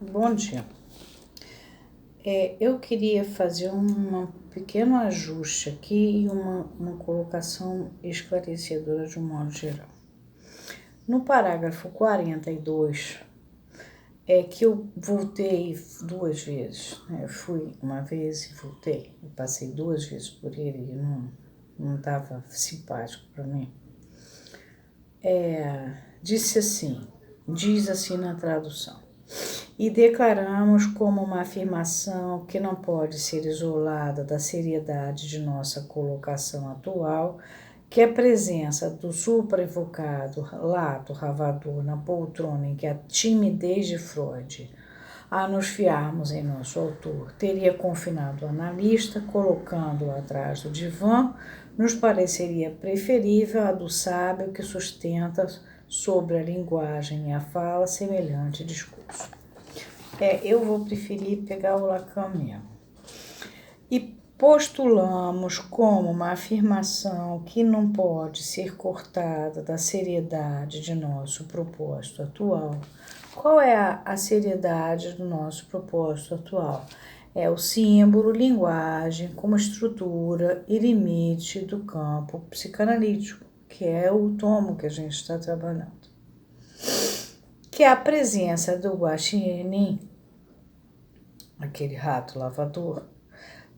Bom dia. Eu queria fazer um pequeno ajuste aqui e uma colocação esclarecedora de um modo geral. No parágrafo 42, que eu voltei duas vezes, né? Eu fui uma vez e voltei, eu passei duas vezes por ele e não estava simpático para mim. Diz assim na tradução: e declaramos como uma afirmação que não pode ser isolada da seriedade de nossa colocação atual, que a presença do supraevocado lato ravador na poltrona em que a timidez de Freud, a nos fiarmos em nosso autor, teria confinado o analista, colocando-o atrás do divã, nos pareceria preferível a do sábio que sustenta sobre a linguagem e a fala semelhante discurso. Eu vou preferir pegar o Lacan mesmo. E postulamos como uma afirmação que não pode ser cortada da seriedade de nosso propósito atual. Qual é a seriedade do nosso propósito atual? É o símbolo, linguagem, como estrutura e limite do campo psicanalítico, que é o tomo que a gente está trabalhando. Que a presença do guaxinim, aquele rato lavador,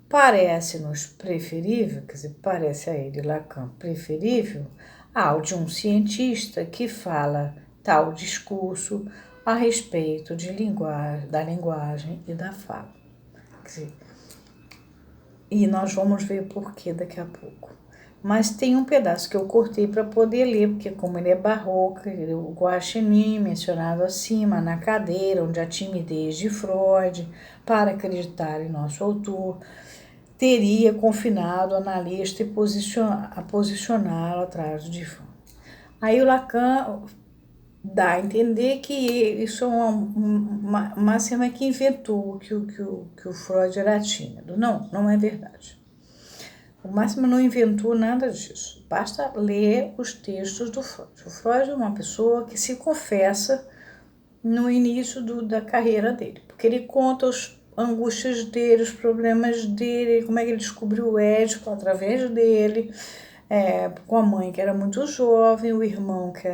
parece-nos preferível, quer dizer, parece a ele, Lacan, preferível ao de um cientista que fala tal discurso a respeito da linguagem e da fala. Quer dizer, e nós vamos ver por que daqui a pouco. Mas tem um pedaço que eu cortei para poder ler, porque como ele é barroco, o guaxinim mencionado acima, na cadeira, onde a timidez de Freud, para acreditar em nosso autor, teria confinado o analista e posicioná-lo atrás do divã. Aí o Lacan dá a entender que isso é uma máxima que inventou que o Freud era tímido. Não é verdade. O Máximo não inventou nada disso. Basta ler os textos do Freud. O Freud é uma pessoa que se confessa no início da carreira dele, porque ele conta as angústias dele, os problemas dele, como é que ele descobriu o Édipo através dele, com a mãe que era muito jovem, o irmão que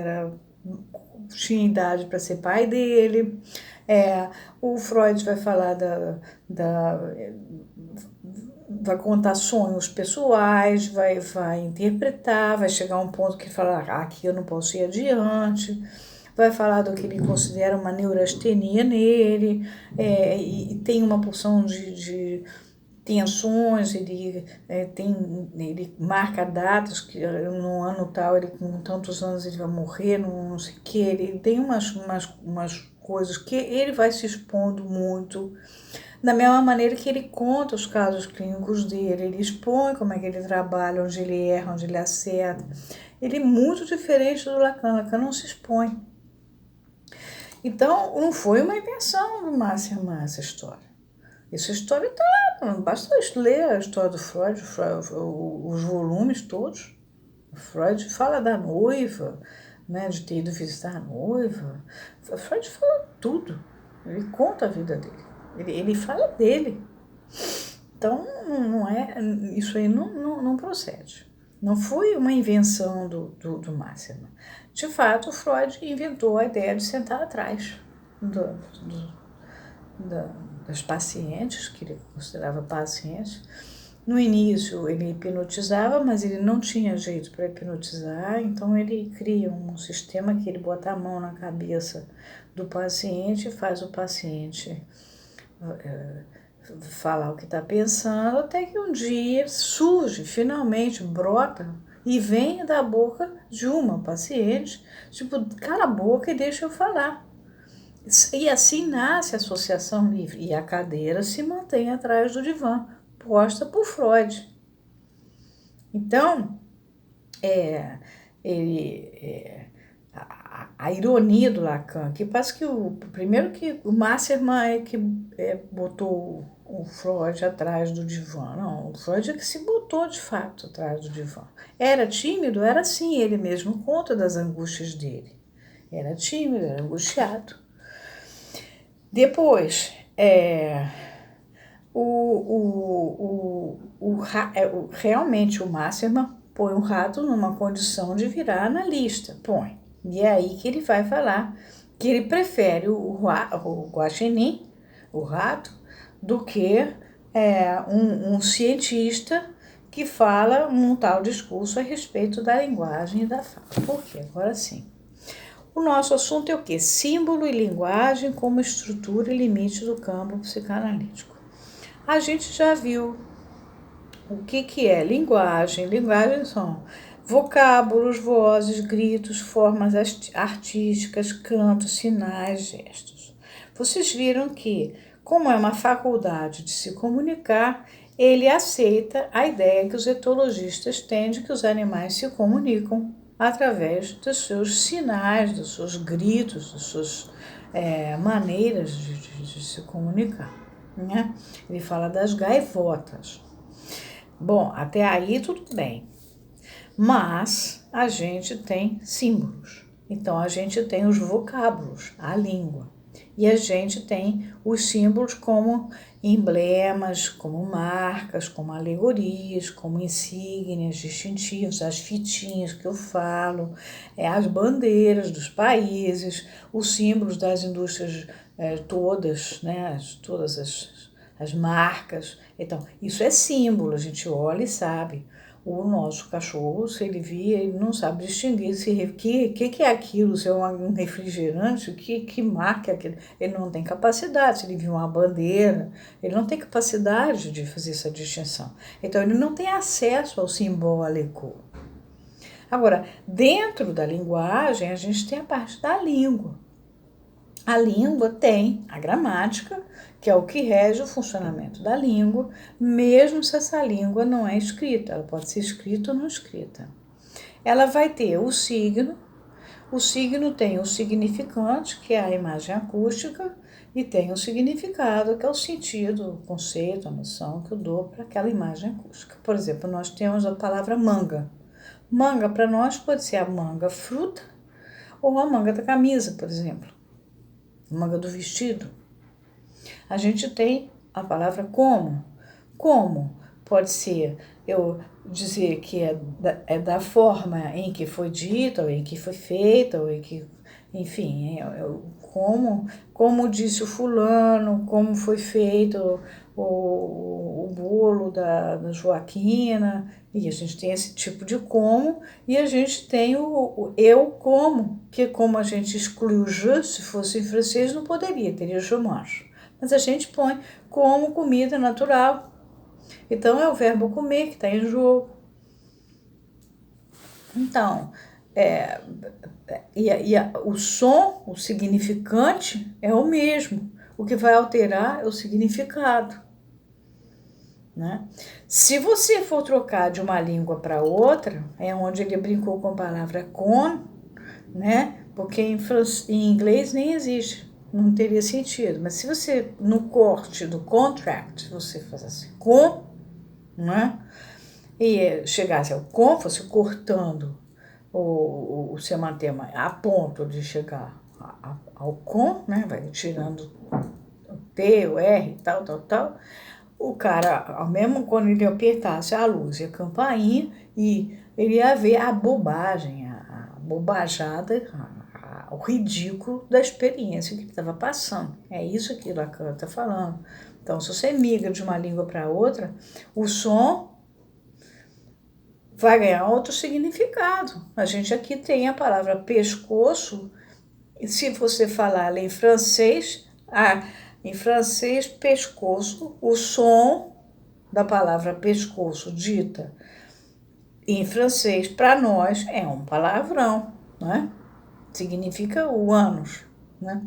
tinha idade para ser pai dele. O Freud vai falar vai contar sonhos pessoais, vai interpretar, vai chegar a um ponto que ele fala, aqui eu não posso ir adiante, vai falar do que ele considera uma neurastenia nele, e tem uma porção de tensões, ele marca datas, que no ano tal, ele com tantos anos ele vai morrer, não sei o que, ele tem umas coisas que ele vai se expondo muito, da mesma maneira que ele conta os casos clínicos dele, ele expõe como é que ele trabalha, onde ele erra, onde ele acerta. Ele é muito diferente do Lacan. Lacan não se expõe. Então, não foi uma invenção do Márcio essa história. Essa história está lá, basta ler a história do Freud, os volumes todos. O Freud fala da noiva, né, de ter ido visitar a noiva. O Freud fala tudo, ele conta a vida dele. Ele fala dele. Então, isso aí não procede. Não foi uma invenção do Máximo. De fato, o Freud inventou a ideia de sentar atrás das pacientes, que ele considerava pacientes. No início, ele hipnotizava, mas ele não tinha jeito para hipnotizar, então ele cria um sistema que ele bota a mão na cabeça do paciente e faz o paciente falar o que está pensando, até que um dia surge, finalmente brota e vem da boca de uma paciente, tipo, cala a boca e deixa eu falar. E assim nasce a associação livre e a cadeira se mantém atrás do divã, posta por Freud. Então, a ironia do Lacan, que parece que primeiro que o Masterman é que botou o Freud atrás do divã. Não, o Freud é que se botou de fato atrás do divã. Era tímido? Era sim, ele mesmo conta das angústias dele. Era tímido, era angustiado. Depois, realmente o Masterman põe o rato numa condição de virar analista, põe. E é aí que ele vai falar que ele prefere o guaxinim, o rato, do que um cientista que fala um tal discurso a respeito da linguagem e da fala. Por quê? Agora sim. O nosso assunto é o quê? Símbolo e linguagem como estrutura e limite do campo psicanalítico. A gente já viu o que é linguagem. Linguagem são vocábulos, vozes, gritos, formas artísticas, cantos, sinais, gestos. Vocês viram que, como é uma faculdade de se comunicar, ele aceita a ideia que os etologistas têm de que os animais se comunicam através dos seus sinais, dos seus gritos, das suas maneiras de se comunicar. Né? Ele fala das gaivotas. Bom, até aí tudo bem. Mas a gente tem símbolos. Então a gente tem os vocábulos, a língua. E a gente tem os símbolos como emblemas, como marcas, como alegorias, como insígnias distintivos, as fitinhas que eu falo, as bandeiras dos países, os símbolos das indústrias todas, né? Todas as marcas. Então, isso é símbolo, a gente olha e sabe. O nosso cachorro, se ele via, ele não sabe distinguir o que é aquilo, se é um refrigerante, que marca é aquilo. Ele não tem capacidade, se ele viu uma bandeira, ele não tem capacidade de fazer essa distinção. Então, ele não tem acesso ao simbólico. Agora, dentro da linguagem, a gente tem a parte da língua. A língua tem a gramática, que é o que rege o funcionamento da língua, mesmo se essa língua não é escrita, ela pode ser escrita ou não escrita. Ela vai ter o signo tem o significante, que é a imagem acústica, e tem o significado, que é o sentido, o conceito, a noção que eu dou para aquela imagem acústica. Por exemplo, nós temos a palavra manga. Manga, para nós, pode ser a manga fruta ou a manga da camisa, por exemplo. Manga do vestido. A gente tem a palavra como. Como pode ser eu dizer que é da forma em que foi dita, ou em que foi feita, ou em que, enfim, como disse o fulano, como foi feito o bolo da Joaquina, e a gente tem esse tipo de como, e a gente tem o eu como, que como a gente exclui o je, se fosse em francês não poderia, teria je mange. Mas a gente põe como comida natural. Então, é o verbo comer que está em jogo. Então, o som, o significante, é o mesmo. O que vai alterar é o significado. Né? Se você for trocar de uma língua para outra, é onde ele brincou com a palavra con, né? Porque em inglês nem existe. Não teria sentido. Mas se você, no corte do contract, você faz assim, com, né? E chegasse ao com, fosse cortando o sematema a ponto de chegar ao com, né? Vai tirando o T, o R, tal. O cara, ao mesmo quando ele apertasse a luz e a campainha, e ele ia ver a bobagem, a bobajada, o ridículo da experiência que ele estava passando. É isso que Lacan está falando. Então, se você migra de uma língua para outra, o som vai ganhar outro significado. A gente aqui tem a palavra pescoço, e se você falar em francês, pescoço, o som da palavra pescoço dita em francês, para nós, é um palavrão, né? Significa o ânus, né?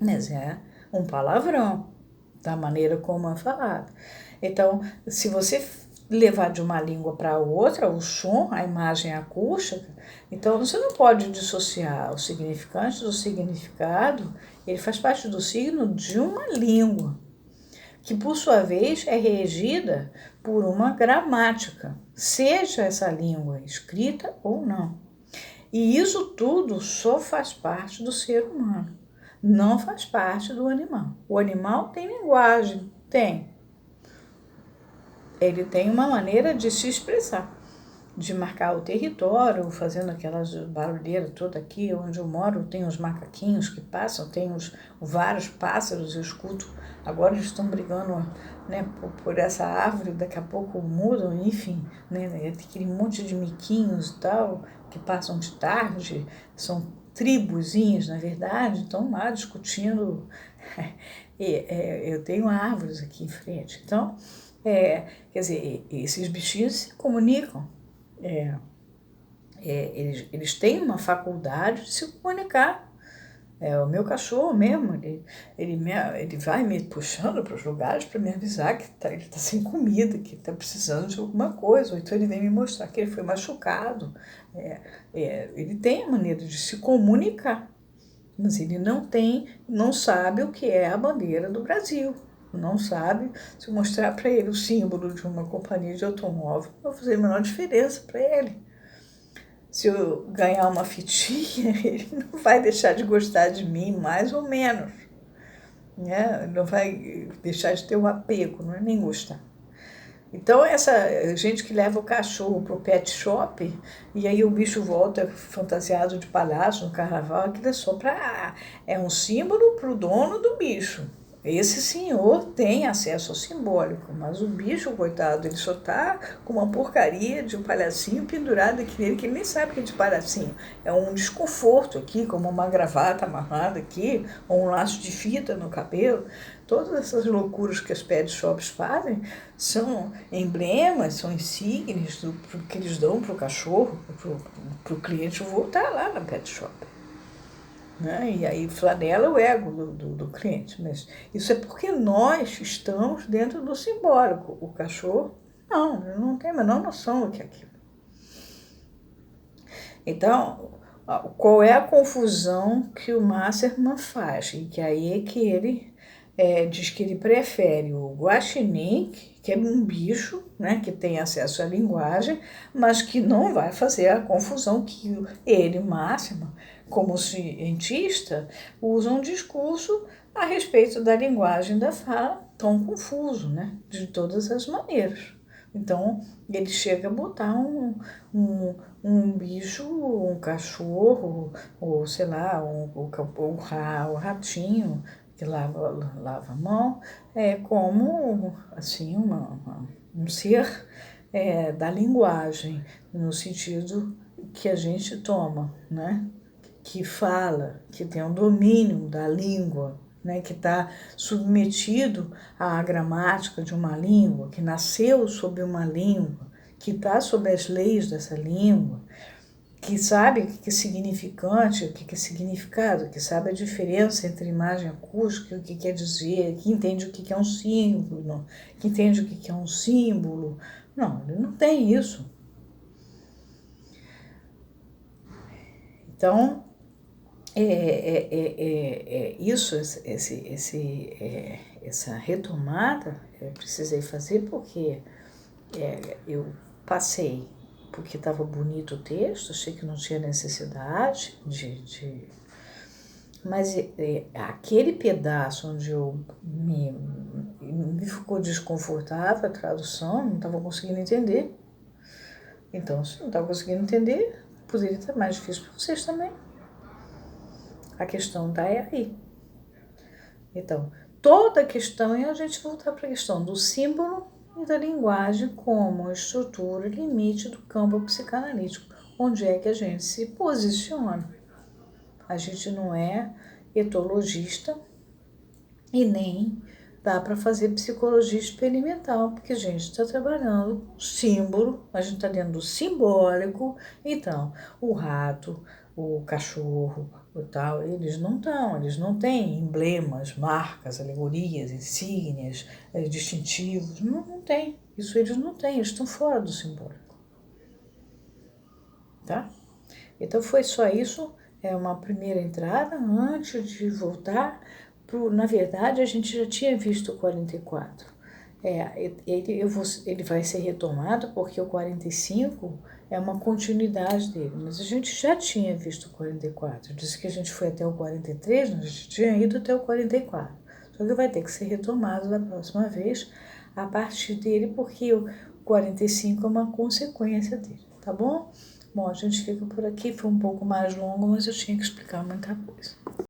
Mas é um palavrão, da maneira como é falado. Então, se você levar de uma língua para outra, o som, a imagem acústica, então você não pode dissociar o significante do significado, ele faz parte do signo de uma língua, que por sua vez é regida por uma gramática, seja essa língua escrita ou não. E isso tudo só faz parte do ser humano. não faz parte do animal. O animal tem linguagem, tem. Ele tem uma maneira de se expressar, de marcar o território, fazendo aquelas barulheiras toda aqui onde eu moro, tem os macaquinhos que passam, tem vários pássaros, eu escuto, agora eles estão brigando, né, por essa árvore, daqui a pouco mudam, enfim, né, aquele monte de miquinhos e tal, que passam de tarde, são tribuzinhas, na verdade, estão lá discutindo, eu tenho árvores aqui em frente, então, quer dizer, esses bichinhos se comunicam, eles têm uma faculdade de se comunicar. O meu cachorro mesmo, ele vai me puxando para os lugares para me avisar que ele está sem comida, que está precisando de alguma coisa, ou então ele vem me mostrar que ele foi machucado. Ele tem a maneira de se comunicar, mas ele não sabe o que é a bandeira do Brasil. Não sabe, se eu mostrar para ele o símbolo de uma companhia de automóvel, vai fazer a menor diferença para ele. Se eu ganhar uma fitinha, ele não vai deixar de gostar de mim, mais ou menos. Né? Não vai deixar de ter um apego, não é nem gostar. Então, essa gente que leva o cachorro para o pet shop, e aí o bicho volta fantasiado de palhaço no carnaval, aquilo é só para... É um símbolo para o dono do bicho. Esse senhor tem acesso ao simbólico, mas o bicho, coitado, ele só tá com uma porcaria de um palhacinho pendurado aqui nele, que ele nem sabe que é de palhacinho. É um desconforto aqui, como uma gravata amarrada aqui, ou um laço de fita no cabelo. Todas essas loucuras que as pet shops fazem são emblemas, são insígnias que eles dão para o cachorro, para o cliente voltar lá na pet shop. Né? E aí flanela o ego do cliente, mas isso é porque nós estamos dentro do simbólico. O cachorro, não tem a menor noção do que é aquilo. Então, qual é a confusão que o Masterman faz? E que aí é que ele diz que ele prefere o guaxinim, que é um bicho, né, que tem acesso à linguagem, mas que não vai fazer a confusão que ele, Masterman, como cientista, usa um discurso a respeito da linguagem da fala tão confuso, né, de todas as maneiras. Então, ele chega a botar um bicho, um cachorro, ou sei lá, o ratinho que lava a mão, como assim, um ser da linguagem, no sentido que a gente toma, né? Que fala, que tem um domínio da língua, né, que está submetido à gramática de uma língua, que nasceu sob uma língua, que está sob as leis dessa língua, que sabe o que é significante, o que é significado, que sabe a diferença entre imagem acústica, o que quer dizer, que entende o que é um símbolo, que entende o que é um símbolo. Não, ele não tem isso. Então, isso, essa retomada eu precisei fazer porque eu passei, porque estava bonito o texto, achei que não tinha necessidade mas aquele pedaço onde me ficou desconfortável a tradução, não estava conseguindo entender. Então, se não estava conseguindo entender, poderia estar mais difícil para vocês também. A questão está aí. Então, toda a questão é a gente voltar para a questão do símbolo e da linguagem como estrutura e limite do campo psicanalítico, onde é que a gente se posiciona. A gente não é etologista e nem dá para fazer psicologia experimental, porque a gente está trabalhando símbolo, a gente está dentro do simbólico. Então, o rato, o cachorro, o tal, eles não têm emblemas, marcas, alegorias, insígnias, distintivos, não tem. Isso eles não têm, eles estão fora do simbólico. Tá? Então foi só isso, uma primeira entrada, antes de voltar. Na verdade, a gente já tinha visto o 44. Ele vai ser retomado porque o 45 é uma continuidade dele, mas a gente já tinha visto o 44. Disse que a gente foi até o 43, a gente tinha ido até o 44. Só que vai ter que ser retomado da próxima vez a partir dele, porque o 45 é uma consequência dele, tá bom? Bom, a gente fica por aqui, foi um pouco mais longo, mas eu tinha que explicar muita coisa.